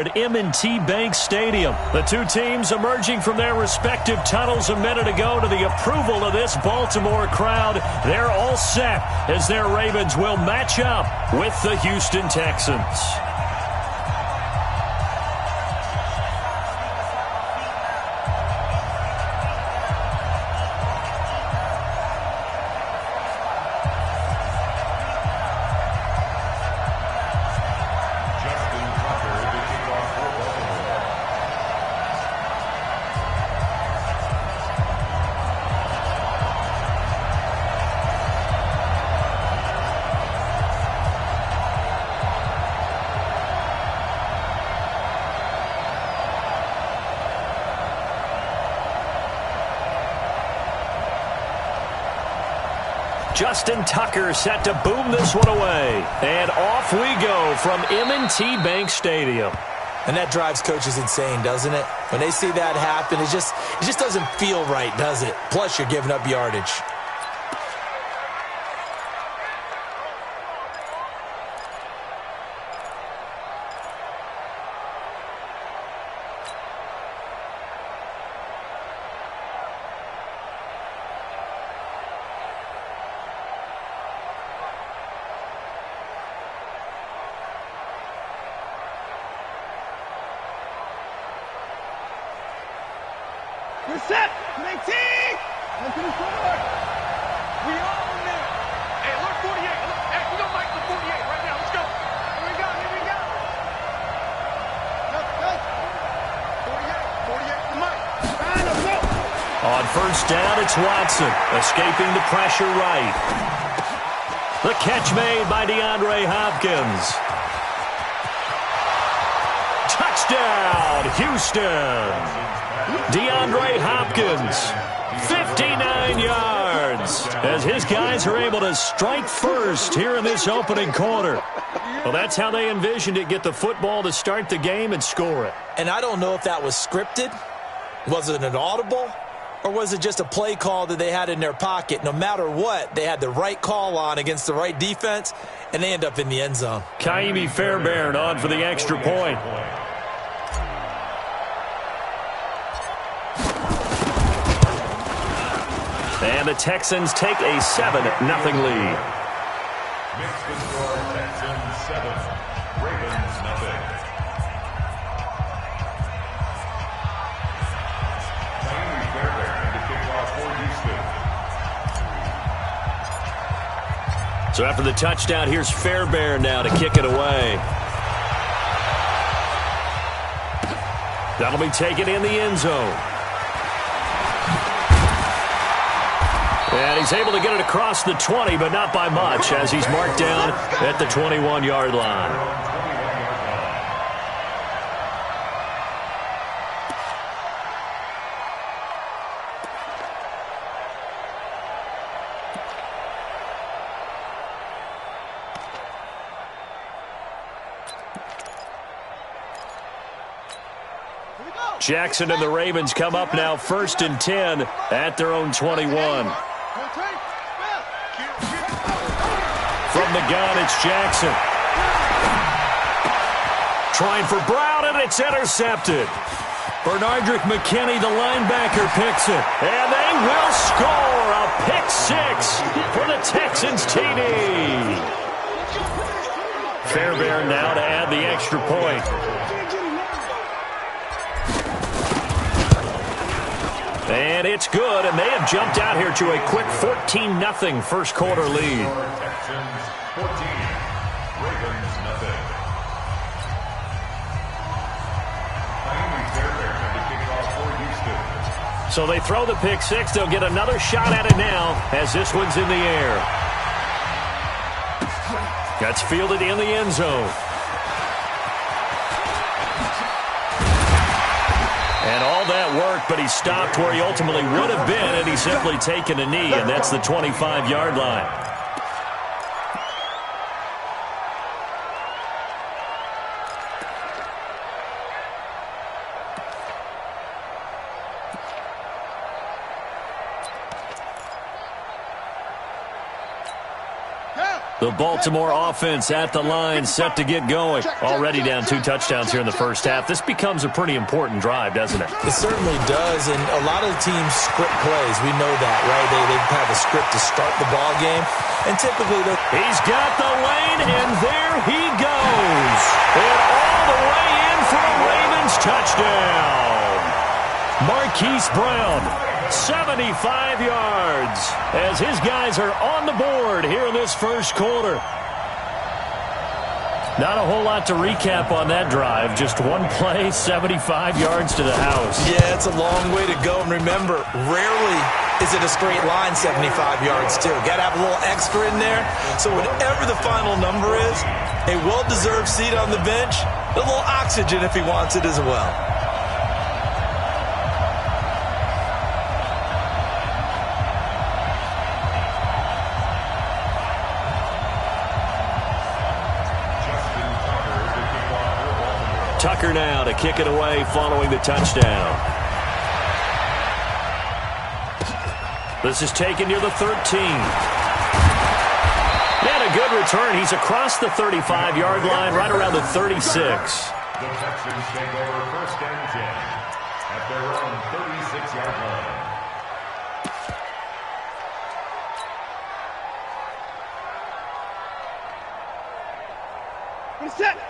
At M&T Bank Stadium. The two teams emerging from their respective tunnels a minute ago to the approval of this Baltimore crowd. They're all set as their Ravens will match up with the Houston Texans. Justin Tucker set to boom this one away. And off we go from M&T Bank Stadium. And that drives coaches insane, doesn't it? When they see that happen, it just doesn't feel right, does it? Plus, you're giving up yardage. We're set. 19. Into the forward. We own it. Hey, look, 48. Look, hey, we don't like the 48 right now. Let's go. Here we go. Here we go. Go, go. 48. 48 to Mike. Let's go. On first down, it's Watson, escaping the pressure right. The catch made by DeAndre Hopkins. Touchdown, Houston. DeAndre Hopkins, 59 yards, as his guys are able to strike first here in this opening quarter. Well, that's how they envisioned it, get the football to start the game and score it. And I don't know if that was scripted. Was it an audible? Or was it just a play call that they had in their pocket? No matter what, they had the right call on against the right defense, and they end up in the end zone. Ka'imi Fairbairn on for the extra point. And the Texans take a 7-0 lead. Makes the score Texans 7, Ravens 0. Ka'imi Fairbairn to kick off for Houston. So after the touchdown, here's Fairbairn now to kick it away. That'll be taken in the end zone. And he's able to get it across the 20, but not by much, as he's marked down at the 21-yard line. Jackson and the Ravens come up now 1st and 10 at their own 21. From the gun, it's Jackson. Trying for Brown, and it's intercepted. Bernardrick McKinney, the linebacker, picks it. And they will score a pick-6 for the Texans TD. Fairbairn now to add the extra point. And it's good, and they have jumped out here to a quick 14-0 first quarter lead. Texans 14, Ravens 0. Ka'imi Fairbairn to kick off for Houston. So they throw the pick-6. They'll get another shot at it now as this one's in the air. That's fielded in the end zone. And all that work, but he stopped where he ultimately would have been, and he's simply taken a knee, and that's the 25-yard line. The Baltimore offense at the line, set to get going. Already down 2 touchdowns here in the first half. This becomes a pretty important drive, doesn't it? It certainly does, and a lot of the teams script plays. We know that, right? They have a script to start the ball game, and typically he's got the lane, and there he goes. And all the way in for a Ravens touchdown. Marquise Brown, 75 yards, as his guys are on the board here in this first quarter. Not a whole lot to recap on that drive. Just one play, 75 yards to the house. Yeah, it's a long way to go. And remember, rarely is it a straight line 75 yards, too. Got to have a little extra in there. So whatever the final number is, a well-deserved seat on the bench, a little oxygen if he wants it as well. Tucker now to kick it away following the touchdown. This is taken near the 13. And a good return. He's across the 35-yard line, right around the 36. The Texans take over 1st and 10 at their own 36-yard line.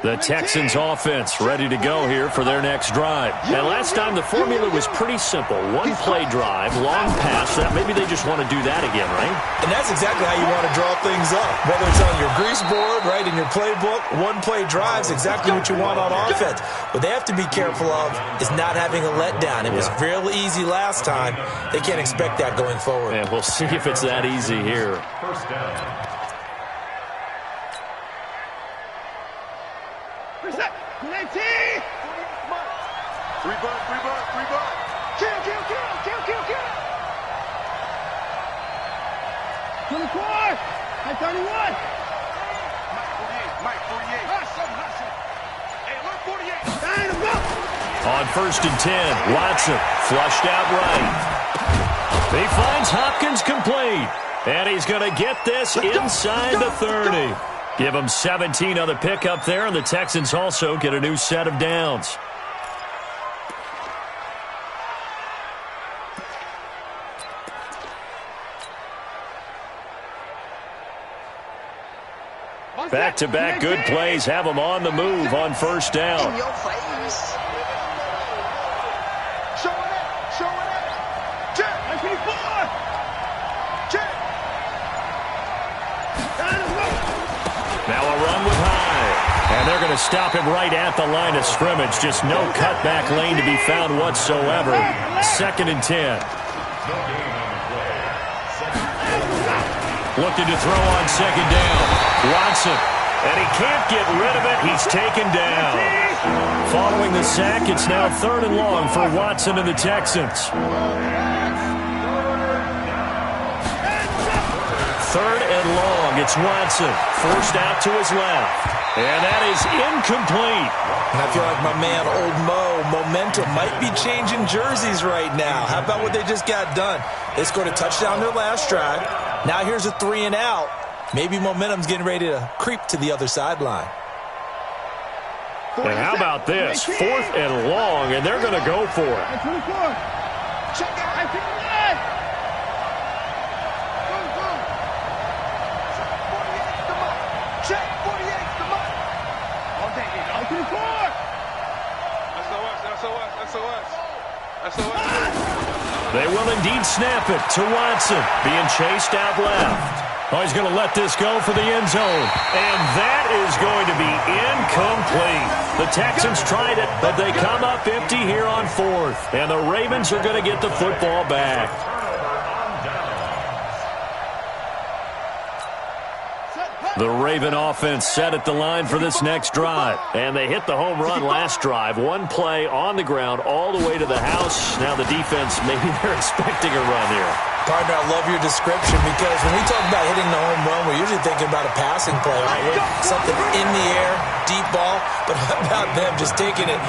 The Texans offense ready to go here for their next drive. And last time the formula was pretty simple. One play drive, long pass. Maybe they just want to do that again, right? And that's exactly how you want to draw things up. Whether it's on your grease board, right, in your playbook, one play drives exactly what you want on offense. What they have to be careful of is not having a letdown. It was real easy last time. They can't expect that going forward. And we'll see if it's that easy here. 1st down. On 1st and 10, Watson flushed out right. He finds Hopkins complete. And he's going to get this inside the 30. Give him 17 on the pickup there, and the Texans also get a new set of downs. Back-to-back good plays have them on the move on 1st down. In your face. Show it. Check. Now a run with Hyde. And they're going to stop him right at the line of scrimmage. Just no cutback lane to be found whatsoever. 2nd and 10. Looking to throw on 2nd down. Watson. And he can't get rid of it. He's taken down. Following the sack, it's now 3rd and long for Watson and the Texans. 3rd and long. It's Watson. Forced out to his left. And that is incomplete. And I feel like my man, Old Mo, momentum might be changing jerseys right now. How about what they just got done? They scored a touchdown their last drive. Now here's a 3 and out. Maybe momentum's getting ready to creep to the other sideline. And how about this? 4th and long, and they're going to go for it. Check it. They will indeed snap it to Watson, being chased out left. Oh, he's going to let this go for the end zone. And that is going to be incomplete. The Texans tried it, but they come up empty here on 4th. And the Ravens are going to get the football back. The Raven offense set at the line for this next drive. And they hit the home run last drive. One play on the ground all the way to the house. Now the defense, maybe they're expecting a run here. Partner, I love your description because when we talk about hitting the home run, we're usually thinking about a passing play, right? Something in the air, deep ball. But how about them just taking it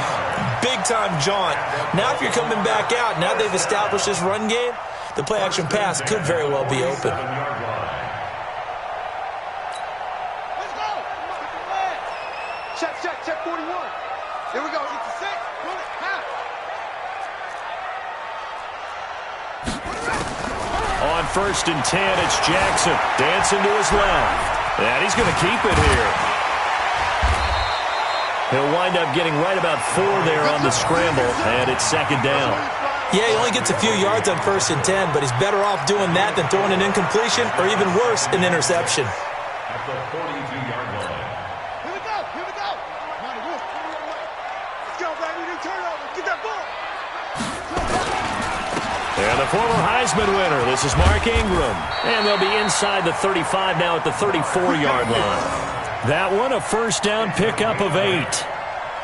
big-time jaunt? Now if you're coming back out, now they've established this run game, the play-action pass could very well be open. 1st and 10. It's Jackson dancing to his left. And he's going to keep it here. He'll wind up getting right about 4 there on the scramble, and it's 2nd down. Yeah, he only gets a few yards on 1st and 10, but he's better off doing that than throwing an incompletion or even worse, an interception. At the 42-yard line. Here we go. Here we go. Let's go, baby. New turnover. Get that ball. And the former Heisman winner, this is Mark Ingram. And they'll be inside the 35 now at the 34-yard line. That one, a 1st down pickup of 8.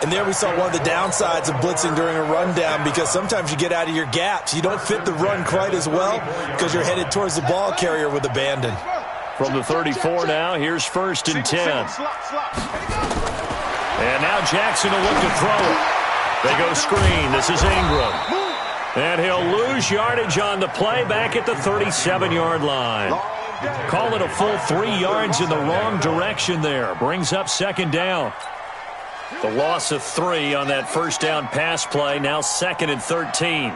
And there we saw one of the downsides of blitzing during a rundown, because sometimes you get out of your gaps. You don't fit the run quite as well because you're headed towards the ball carrier with abandon. From the 34 now, here's 1st and 10. And now Jackson will look to throw it. They go screen. This is Ingram. And he'll lose yardage on the play back at the 37-yard line. Call it a full 3 yards in the wrong direction there. Brings up 2nd down. The loss of 3 on that 1st down pass play. Now 2nd and 13.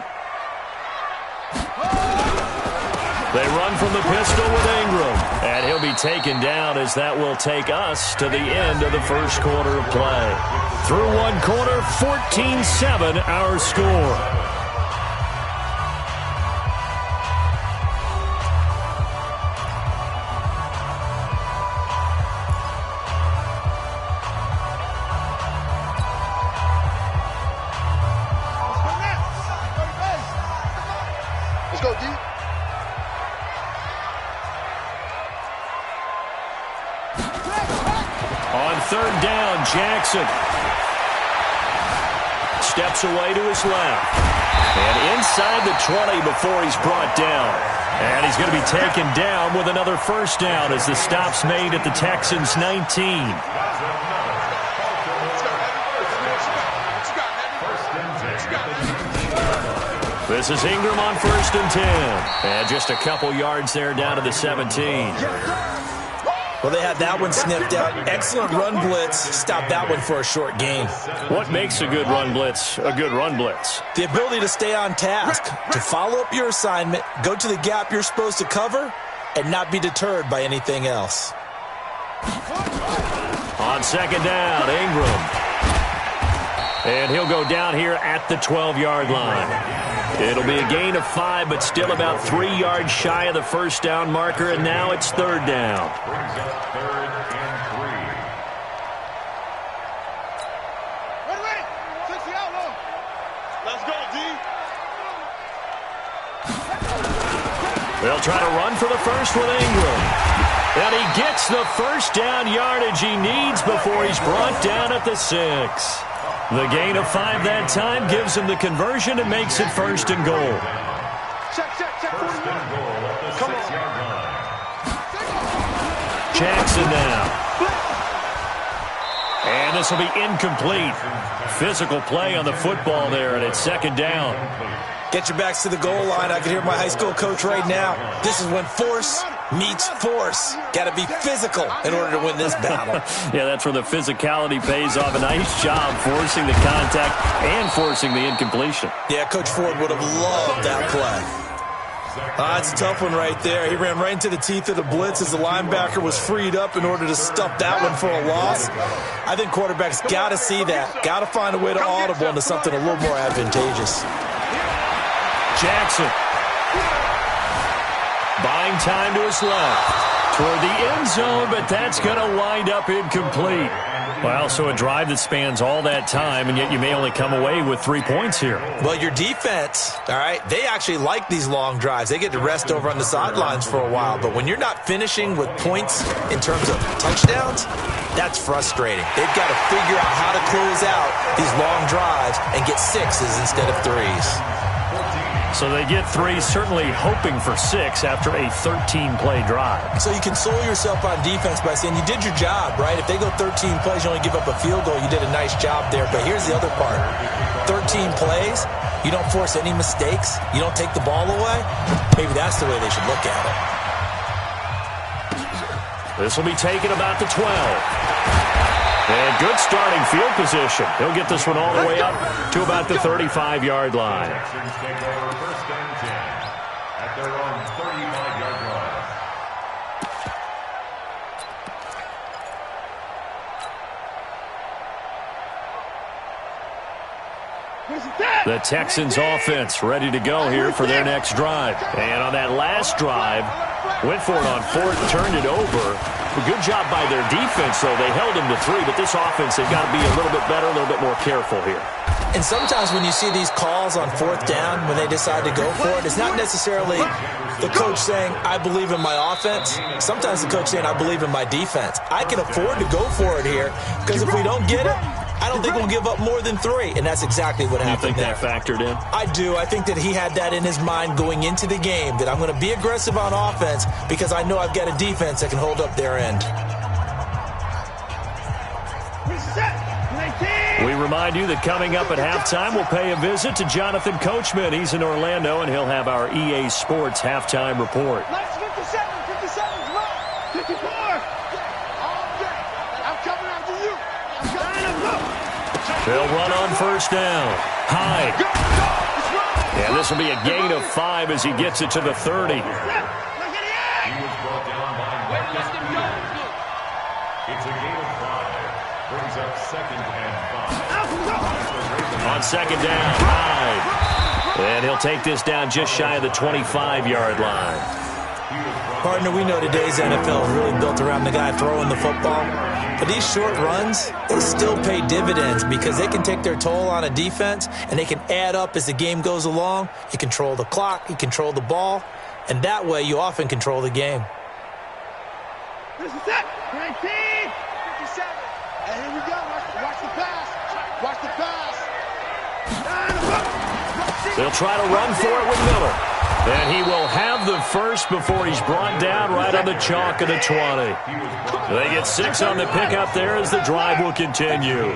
They run from the pistol with Ingram. And he'll be taken down, as that will take us to the end of the 1st quarter of play. Through 1 quarter, 14-7 our score. Let's go, D. On 3rd down, Jackson steps away to his left. And inside the 20 before he's brought down. And he's going to be taken down with another 1st down as the stop's made at the Texans' 19. This is Ingram on 1st and 10. And just a couple yards there down to the 17. Well, they had that one sniffed out. Excellent run blitz. Stopped that one for a short gain. What makes a good run blitz a good run blitz? The ability to stay on task, to follow up your assignment, go to the gap you're supposed to cover, and not be deterred by anything else. On 2nd down, Ingram. And he'll go down here at the 12-yard line. It'll be a gain of 5, but still about 3 yards shy of the 1st down marker, and now it's 3rd down. Brings up 3rd and 3. Ready. 60 out low. Let's go, D. They'll try to run for the 1st with Ingram. And he gets the 1st down yardage he needs before he's brought down at the 6. The gain of 5 that time gives him the conversion and makes it 1st and goal. Check, 41. Come on. Jackson now. And this will be incomplete. Physical play on the football there, and it's 2nd down. Get your backs to the goal line. I can hear my high school coach right now. This is when force meets force. Got to be physical in order to win this battle. Yeah, that's where the physicality pays off. A nice job forcing the contact and forcing the incompletion. Yeah, Coach Ford would have loved that play. It's a tough one right there. He ran right into the teeth of the blitz as the linebacker was freed up in order to stuff that one for a loss. I think quarterbacks got to see that. Got to find a way to audible into something a little more advantageous. Jackson. Buying time to his left. Toward the end zone, but that's going to wind up incomplete. Well, so a drive that spans all that time, and yet you may only come away with 3 points here. Well, your defense, all right, they actually like these long drives. They get to rest over on the sidelines for a while. But when you're not finishing with points in terms of touchdowns, that's frustrating. They've got to figure out how to close out these long drives and get 6s instead of 3s. So they get 3, certainly hoping for 6 after a 13-play drive. So you console yourself on defense by saying you did your job, right? If they go 13 plays, you only give up a field goal, you did a nice job there. But here's the other part. 13 plays, you don't force any mistakes, you don't take the ball away. Maybe that's the way they should look at it. This will be taken about the 12. And good starting field position. He'll get this one all the way up to about the 35-yard line. Texans take over 1st and 10 at their own 35-yard The Texans offense ready to go here for their next drive. And on that last drive, went for it on fourth, turned it over. Good job by their defense, though. They held them to 3, but this offense, they've got to be a little bit better, a little bit more careful here. And sometimes when you see these calls on fourth down, when they decide to go for it, it's not necessarily the coach saying, I believe in my offense. Sometimes the coach saying, I believe in my defense. I can afford to go for it here because if we don't get it, I don't think we'll give up more than 3, and that's exactly what happened there. You think that factored in? I do. I think that he had that in his mind going into the game, that I'm going to be aggressive on offense because I know I've got a defense that can hold up their end. We remind you that coming up at halftime, we'll pay a visit to Jonathan Coachman. He's in Orlando, and he'll have our EA Sports halftime report. 57, 54. I'm coming after you. They'll run on first down. Hyde. And this will be a gain of 5 as he gets it to the 30. He was brought down by Marcus Peters. It's a gain of 5. Brings up 2nd and 5. On second down, Hyde. And he'll take this down just shy of the 25-yard line. Partner, we know today's NFL is really built around the guy throwing the football. But these short runs, they still pay dividends because they can take their toll on a defense and they can add up as the game goes along. You control the clock, you control the ball, and that way you often control the game. This is it. 19, 57. And here we go. Watch the pass. Watch the pass. They'll try to run for it with Miller. And he will have the first before he's brought down right on the chalk of the 20. They get 6 on the pickup there as the drive will continue.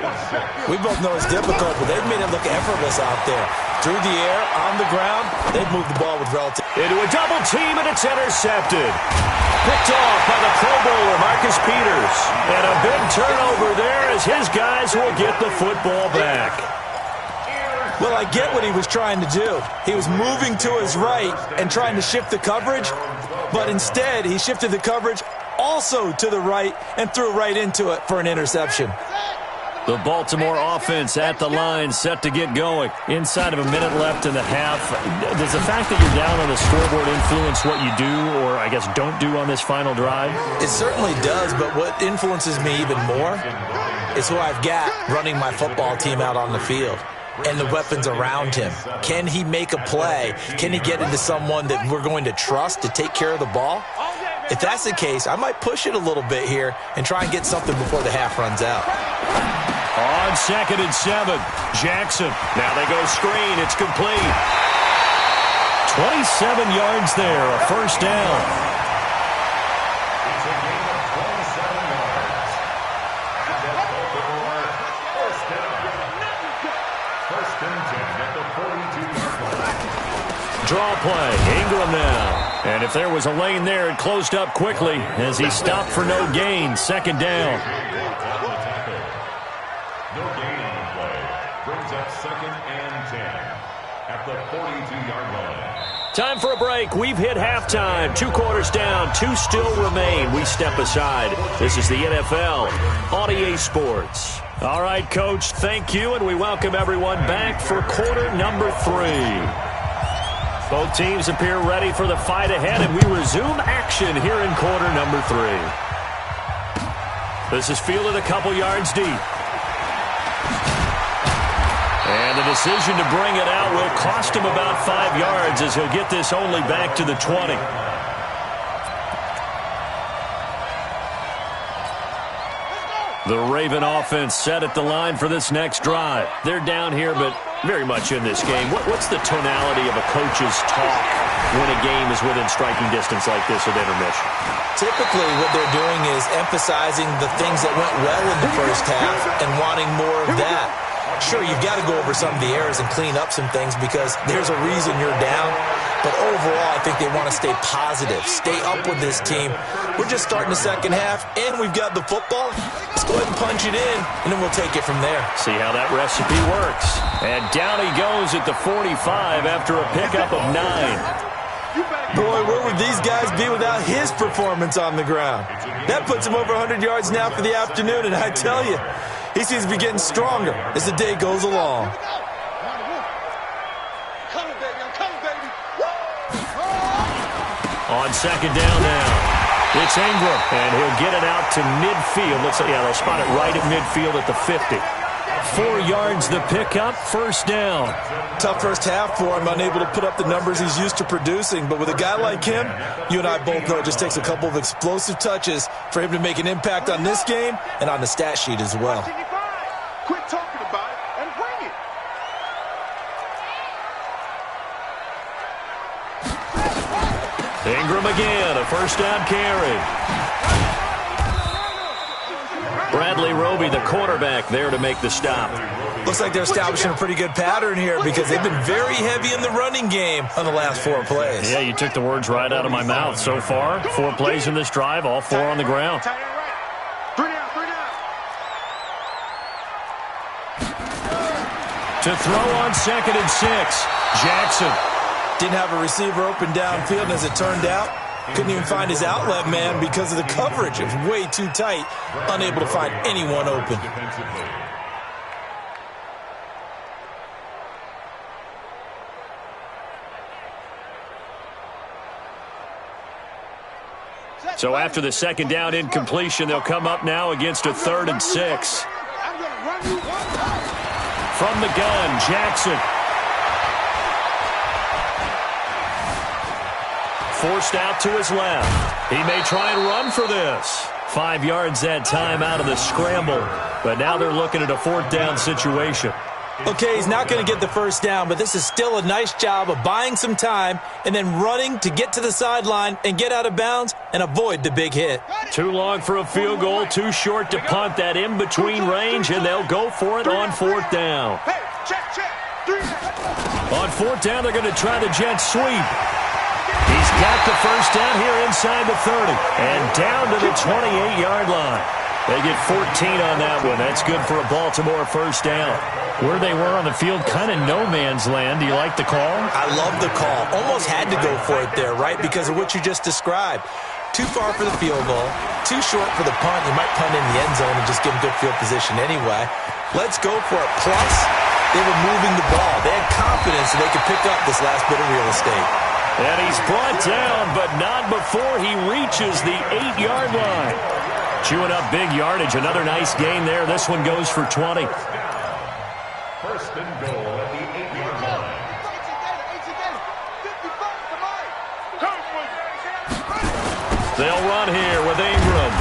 We both know it's difficult, but they've made it look effortless out there. Through the air, on the ground, they've moved the ball with relative. Into a double team, and it's intercepted. Picked off by the Pro Bowler, Marcus Peters. And a big turnover there as his guys will get the football back. Well, I get what he was trying to do. He was moving to his right and trying to shift the coverage, but instead he shifted the coverage also to the right and threw right into it for an interception. The Baltimore offense at the line, set to get going. Inside of a minute left in the half. Does the fact that you're down on the scoreboard influence what you do, or I guess don't do on this final drive? It certainly does, but what influences me even more is who I've got running my football team out on the field and the weapons around him. Can he make a play? Can he get into someone that we're going to trust to take care of the ball? If that's the case, I might push it a little bit here and try and get something before the half runs out. On 2nd and 7, Jackson. Now they go screen. It's complete. 27 yards there, a first down. It's a gain of 27 yards. And that's Baltimore first down. 1st and 10 at the 42-yard line. Draw play. Ingram now. And if there was a lane there, it closed up quickly as he stopped for no gain. 2nd down. No gain on the play. Brings up 2nd and 10 at the 42-yard line. Time for a break. We've hit halftime. 2 quarters down. 2 still remain. We step aside. This is the NFL on EA Sports. All right, Coach, thank you, and we welcome everyone back for quarter number 3. Both teams appear ready for the fight ahead, and we resume action here in quarter number 3. This is fielded a couple yards deep. And the decision to bring it out will cost him about 5 yards as he'll get this only back to the 20. The Raven offense set at the line for this next drive. They're down here, but very much in this game. What's the tonality of a coach's talk when a game is within striking distance like this at intermission? Typically, what they're doing is emphasizing the things that went well in the first half and wanting more of that. Sure, you've got to go over some of the errors and clean up some things because there's a reason you're down. But overall, I think they want to stay positive, stay up with this team. We're just starting the second half, and we've got the football. Let's go ahead and punch it in, and then we'll take it from there. See how that recipe works. And down he goes at the 45 after a pickup of 9. Boy, where would these guys be without his performance on the ground? That puts him over 100 yards now for the afternoon, and I tell you, he seems to be getting stronger as the day goes along. On second down now. It's Ingram, and he'll get it out to midfield. They'll spot it right at midfield at the 50. 4 yards the pickup, first down. Tough first half for him, unable to put up the numbers he's used to producing. But with a guy like him, you and I both know it just takes a couple of explosive touches for him to make an impact on this game and on the stat sheet as well. Quit talking about it and bring it. Ingram again, a first down carry. Bradley Roby, the quarterback, there to make the stop. Looks like they're establishing a pretty good pattern here because they've been very heavy in the running game on the last 4 plays. Yeah, you took the words right out of my mouth. So far, 4 plays in this drive, all 4 on the ground. 3 down, 3 down. To throw on second and 6, Jackson. Didn't have a receiver open downfield, and as it turned out, couldn't even find his outlet man because of the coverage. It was way too tight, unable to find anyone open. So after the second down incompletion, they'll come up now against a 3rd and 6. From the gun, Jackson. Forced out to his left. He may try and run for this. 5 yards that time out of the scramble. But now they're looking at a 4th down situation. Okay, he's not going to get the first down, but this is still a nice job of buying some time and then running to get to the sideline and get out of bounds and avoid the big hit. Too long for a field goal, too short to punt that in-between range, and they'll go for it on 4th down. Hey, check. 3 down. On 4th down, they're going to try the jet sweep. He's got the first down here inside the 30 and down to the 28-yard line. They get 14 on that one. That's good for a Baltimore first down. Where they were on the field, kind of no man's land. Do you like the call? I love the call. Almost had to go for it there, right, because of what you just described. Too far for the field goal, too short for the punt. You might punt in the end zone and just give them good field position anyway. Let's go for it. Plus, they were moving the ball. They had confidence that they could pick up this last bit of real estate. And he's brought down, but not before he reaches the 8-yard line. Chewing up big yardage. Another nice gain there. This one goes for 20. First and goal at the 8-yard line. They'll run here with Ingram.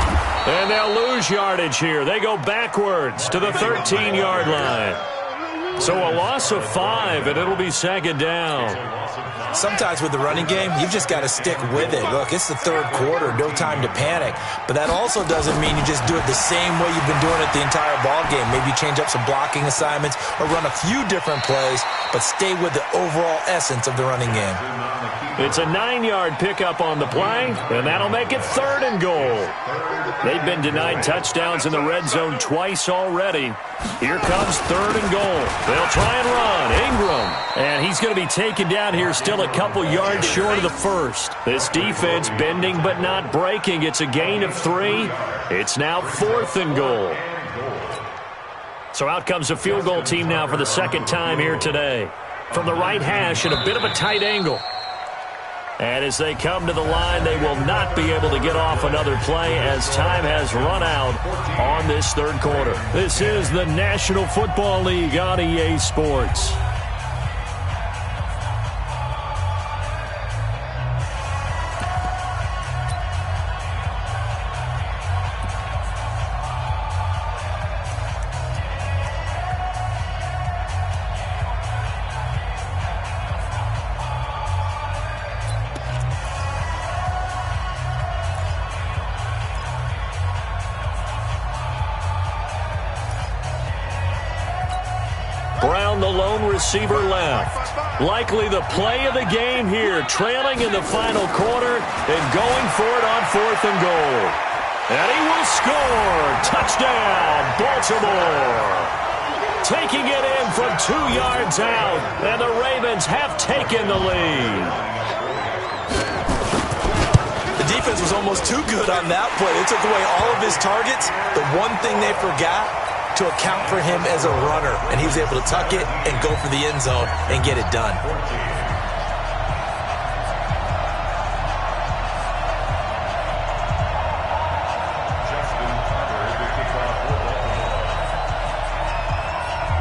And they'll lose yardage here. They go backwards to the 13-yard line. So a loss of 5, and it'll be second down. Sometimes with the running game, you've just got to stick with it. Look, it's the 3rd quarter, no time to panic. But that also doesn't mean you just do it the same way you've been doing it the entire ball game. Maybe change up some blocking assignments or run a few different plays, but stay with the overall essence of the running game. It's a 9-yard pickup on the play, and that'll make it 3rd and goal. They've been denied touchdowns in the red zone twice already. Here comes 3rd and goal. They'll try and run. Ingram. And he's going to be taken down here still a couple yards short of the first. This defense bending but not breaking. It's a gain of 3. It's now 4th and goal. So out comes the field goal team now for the second time here today. From the right hash at a bit of a tight angle. And as they come to the line, they will not be able to get off another play as time has run out on this 3rd quarter. This is the National Football League on EA Sports. Brown, the lone receiver, left. Likely the play of the game here, trailing in the final quarter and going for it on 4th and goal. And he will score. Touchdown, Baltimore. Taking it in from 2 yards out, and the Ravens have taken the lead. The defense was almost too good on that play. They took away all of his targets. The one thing they forgot, to account for him as a runner, and he was able to tuck it and go for the end zone and get it done.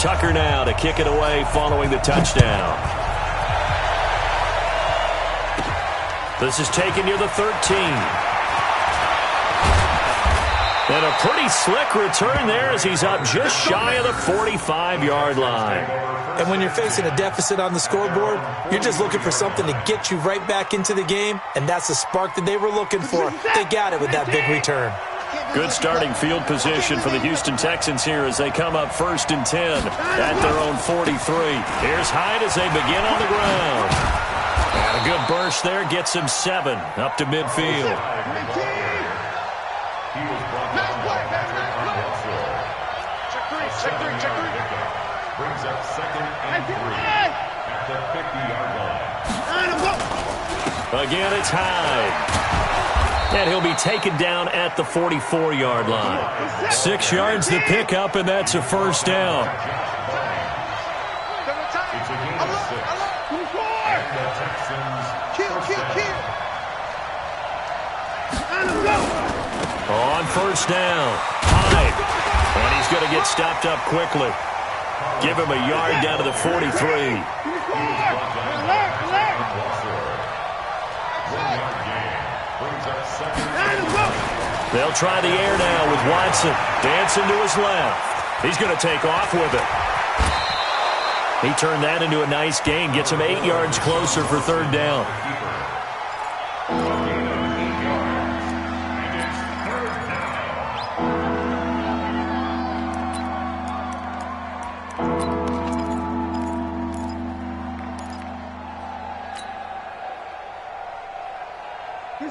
Tucker now to kick it away following the touchdown. This is taken near the 13. And a pretty slick return there as he's up just shy of the 45-yard line. And when you're facing a deficit on the scoreboard, you're just looking for something to get you right back into the game, and that's the spark that they were looking for. They got it with that big return. Good starting field position for the Houston Texans here as they come up 1st and 10 at their own 43. Here's Hyde as they begin on the ground. And a good burst there gets him 7 up to midfield. Check three. Brings up 2nd and 3 at the 50-yard line. Again, it's Hyde. And he'll be taken down at the 44-yard line. 6 yards to pick up, and that's a first down. It's a gain of 6. And the Texans On first down, Hyde. And he's going to get stopped up quickly. Give him a yard down to the 43. They'll try the air now with Watson. Dancing to his left. He's going to take off with it. He turned that into a nice gain. Gets him 8 yards closer for 3rd down.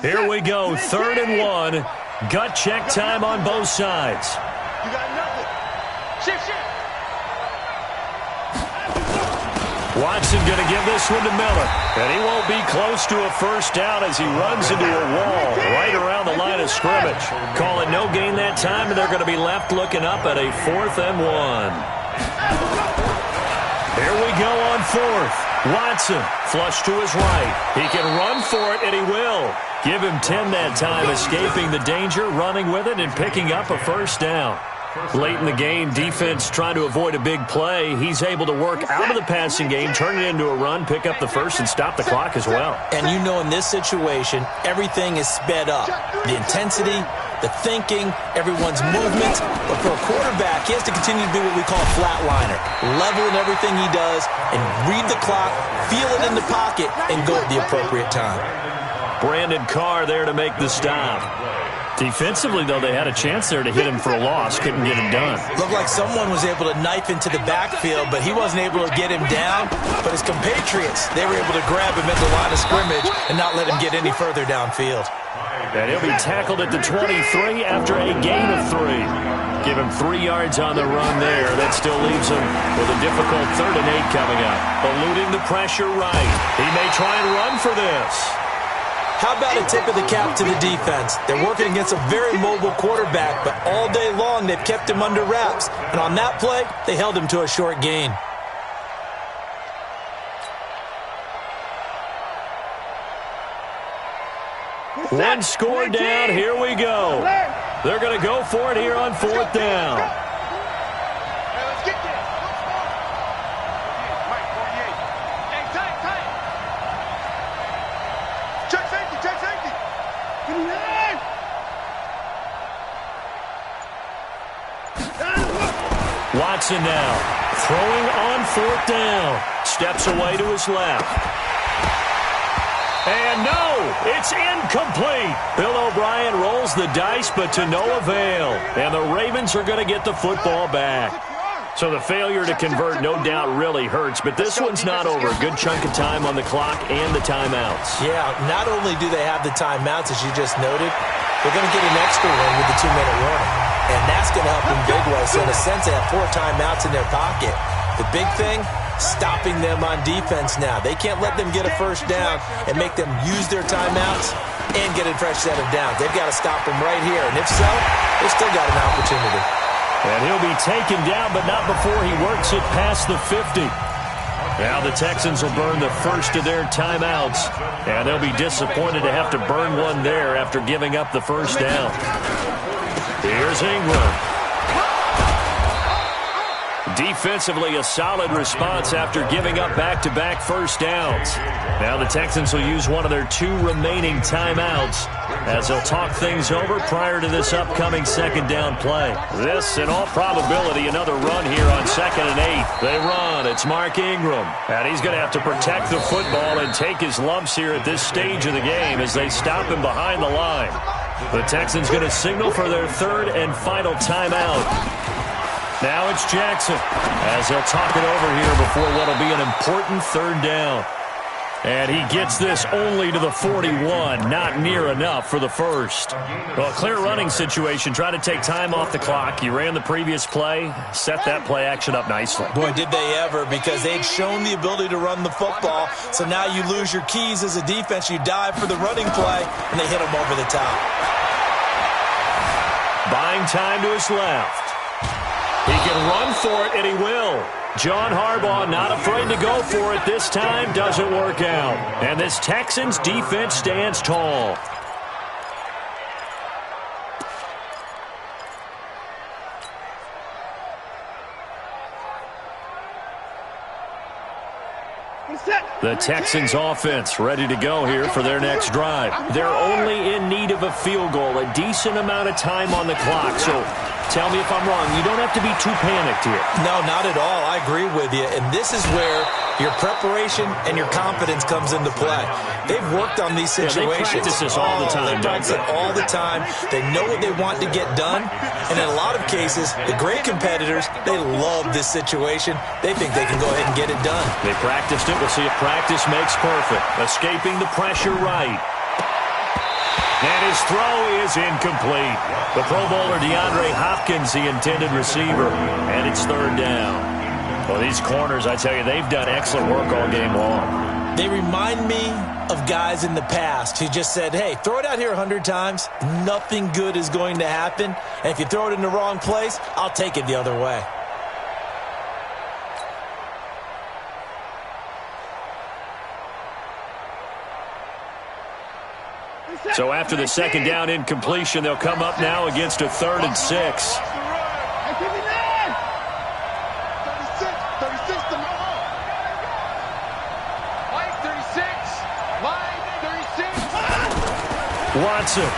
Here we go, 3rd and 1. Gut check time on both sides. You got nothing. Shift. Watson going to give this one to Miller. And he won't be close to a first down as he runs into a wall right around the line of scrimmage. Call it no gain that time, and they're going to be left looking up at a 4th and 1. Here we go on 4th. Watson, flush to his right. He can run for it, and he will. Give him 10 that time, escaping the danger, running with it, and picking up a first down. Late in the game, defense trying to avoid a big play. He's able to work out of the passing game, turn it into a run, pick up the first, and stop the clock as well. And you know in this situation, everything is sped up. The intensity, the thinking, everyone's movement. But for a quarterback, he has to continue to do what we call a flatliner. Level in everything he does and read the clock, feel it in the pocket, and go at the appropriate time. Brandon Carr there to make the stop. Defensively, though, they had a chance there to hit him for a loss. Couldn't get him done. Looked like someone was able to knife into the backfield, but he wasn't able to get him down. But his compatriots, they were able to grab him at the line of scrimmage and not let him get any further downfield. And he'll be tackled at the 23 after a gain of 3. Give him 3 yards on the run there. That still leaves him with a difficult 3rd and 8 coming up. Eluding the pressure right. He may try and run for this. How about a tip of the cap to the defense? They're working against a very mobile quarterback, but all day long they've kept him under wraps. And on that play, they held him to a short gain. One score down. Here we go. They're going to go for it here on 4th down. Hey, let's get there. Mike, 48. Hey, tight. Check safety. Watson now throwing on 4th down. Steps away to his left. And no, it's incomplete. Bill O'Brien rolls the dice, but to no avail. And the Ravens are going to get the football back. So the failure to convert no doubt really hurts, but this one's not over. A good chunk of time on the clock and the timeouts. Yeah, not only do they have the timeouts, as you just noted, they're going to get an extra one with the 2-minute warning. And that's going to help them big way. So in a sense, they have 4 timeouts in their pocket. The big thing, stopping them on defense now. They can't let them get a first down and make them use their timeouts and get a fresh set of downs. They've got to stop them right here. And if so, they've still got an opportunity. And he'll be taken down, but not before he works it past the 50. Now the Texans will burn the first of their timeouts, and they'll be disappointed to have to burn one there after giving up the first down. Here's Ingram. Defensively, a solid response after giving up back-to-back first downs. Now the Texans will use one of their 2 remaining timeouts as they'll talk things over prior to this upcoming second down play. This, in all probability, another run here on 2nd and 8. They run. It's Mark Ingram. And he's going to have to protect the football and take his lumps here at this stage of the game as they stop him behind the line. The Texans going to signal for their 3rd and final timeout. Now it's Jackson as they'll talk it over here before what will be an important 3rd down. And he gets this only to the 41, not near enough for the first. Well, a clear running situation. Try to take time off the clock. You ran the previous play, set that play action up nicely. Boy, did they ever, because they'd shown the ability to run the football. So now you lose your keys as a defense. You dive for the running play, and they hit him over the top. Buying time to his left. He can run for it, and he will. John Harbaugh not afraid to go for it this time. Doesn't work out. And this Texans defense stands tall. The Texans offense ready to go here for their next drive. They're only in need of a field goal, a decent amount of time on the clock. So tell me if I'm wrong. You don't have to be too panicked here. No, not at all. I agree with you. And this is where your preparation and your confidence comes into play. They've worked on these situations. They practice this all the time. They practice it all the time. They know what they want to get done. And in a lot of cases, the great competitors, they love this situation. They think they can go ahead and get it done. They practiced it. We'll see if practice makes perfect. Escaping the pressure right. And his throw is incomplete. The Pro Bowler DeAndre Hopkins, the intended receiver. And it's 3rd down. Well, these corners, I tell you, they've done excellent work all game long. They remind me of guys in the past who just said, hey, throw it out here 100 times. Nothing good is going to happen. And if you throw it in the wrong place, I'll take it the other way. So after the second down incompletion, they'll come up now against a 3rd and 6. Watson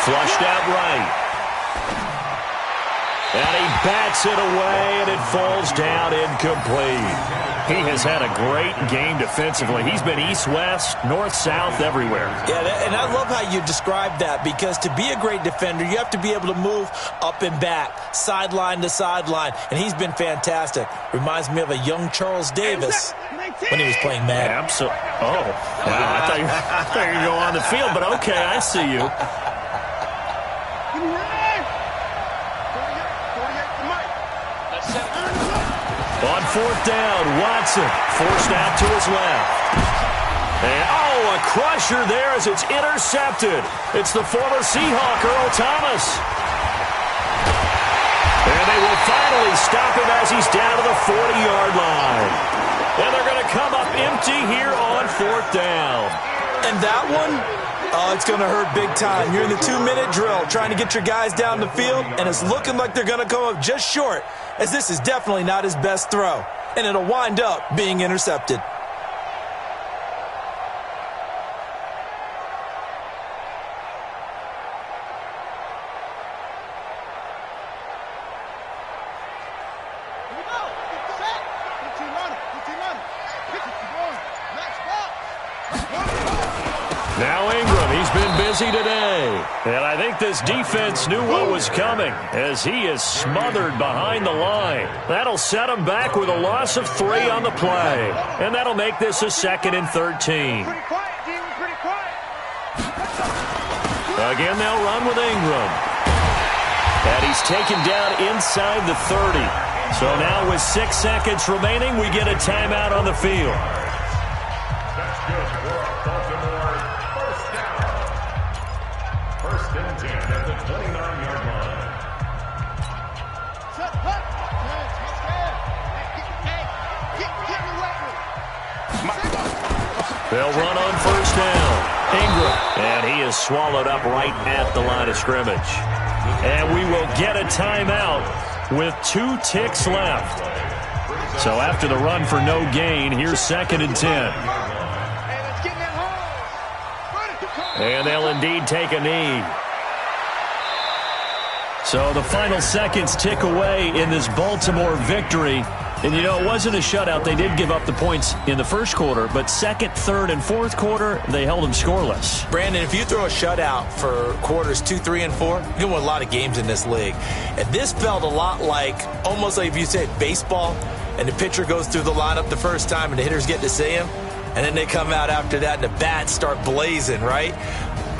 flushed out right. And he bats it away, and it falls down incomplete. He has had a great game defensively. He's been east-west, north-south, everywhere. Yeah, and I love how you described that, because to be a great defender, you have to be able to move up and back, sideline to sideline, and he's been fantastic. Reminds me of a young Charles Davis when he was playing Madden. Absolutely. Oh, wow. I thought you were going to go on the field, but okay, I see you. On 4th down, Watson forced out to his left. And, a crusher there as it's intercepted. It's the former Seahawk, Earl Thomas. And they will finally stop him as he's down to the 40-yard line. And they're going to come up empty here on 4th down. And that one, it's going to hurt big time. You're in the 2-minute drill trying to get your guys down the field, and it's looking like they're going to come up just short, as this is definitely not his best throw. And it'll wind up being intercepted. Now Ingram, he's been busy today. And I think this defense knew what was coming as he is smothered behind the line. That'll set him back with a loss of 3 on the play. And that'll make this a 2nd and 13. Again, they'll run with Ingram. And he's taken down inside the 30. So now with 6 seconds remaining, we get a timeout on the field. That's good for Baltimore. First down. 1st and 10 at the 29-yard line. They'll run on 1st down. Ingram. And he is swallowed up right at the line of scrimmage. And we will get a timeout with 2 ticks left. So after the run for no gain, here's 2nd and 10. And they'll indeed take a knee. So the final seconds tick away in this Baltimore victory. And, it wasn't a shutout. They did give up the points in the first quarter, but second, third, and fourth quarter, they held them scoreless. Brandon, if you throw a shutout for quarters 2, 3, and 4, you can win a lot of games in this league. And this felt a lot like, almost like if you said baseball, and the pitcher goes through the lineup the first time and the hitters get to see him, and then they come out after that and the bats start blazing, right?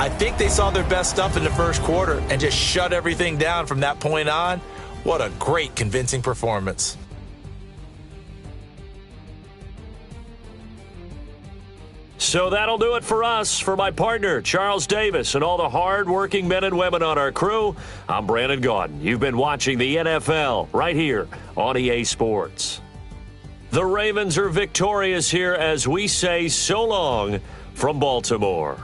I think they saw their best stuff in the first quarter and just shut everything down from that point on. What a great, convincing performance. So that'll do it for us. For my partner, Charles Davis, and all the hard-working men and women on our crew, I'm Brandon Gaudin. You've been watching the NFL right here on EA Sports. The Ravens are victorious here as we say so long from Baltimore.